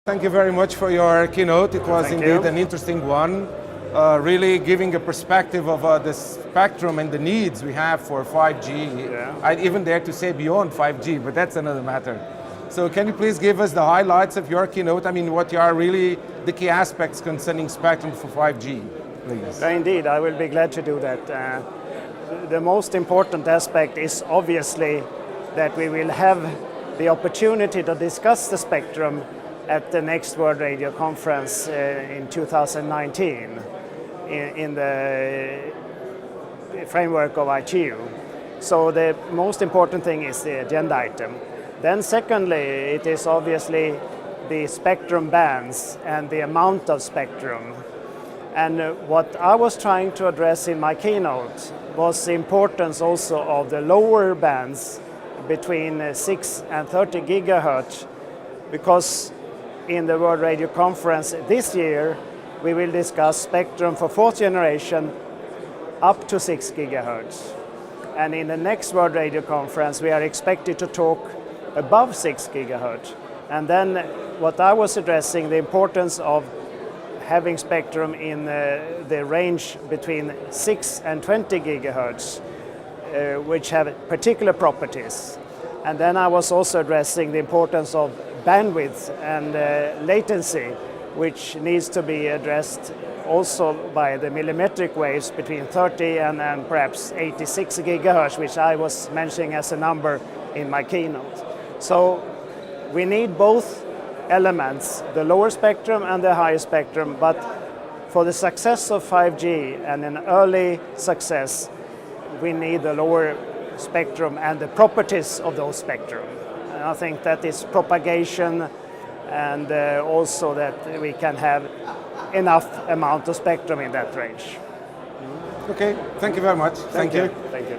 Thank you very much for your keynote. It was Thank indeed you. an interesting one, really giving a perspective of the spectrum and the needs we have for 5G. Yeah. I'd even dare to say beyond 5G, but that's another matter. So can you please give us the highlights of your keynote? I mean, what are really the key aspects concerning spectrum for 5G, please? Indeed, I will be glad to do that. The most important aspect is obviously that we will have the opportunity to discuss the spectrum at the next World Radio Conference in 2019 in the framework of ITU. So the most important thing is the agenda item. Then secondly, it is obviously the spectrum bands and the amount of spectrum. And what I was trying to address in my keynote was the importance also of the lower bands between 6 and 30 gigahertz, because in the World Radio Conference this year, we will discuss spectrum for fourth generation up to 6 gigahertz. And in the next World Radio Conference, we are expected to talk above 6 gigahertz. And then what I was addressing, the importance of having spectrum in the range between 6 and 20 gigahertz, which have particular properties. And then I was also addressing the importance of bandwidth and latency, which needs to be addressed also by the millimetric waves between 30 and perhaps 86 gigahertz, which I was mentioning as a number in my keynote. So we need both elements, the lower spectrum and the higher spectrum, but for the success of 5G and an early success, we need the lower spectrum and the properties of those spectrum. And I think that is propagation, and also that we can have enough amount of spectrum in that range. Okay, thank you very much. Thank you. Thank you.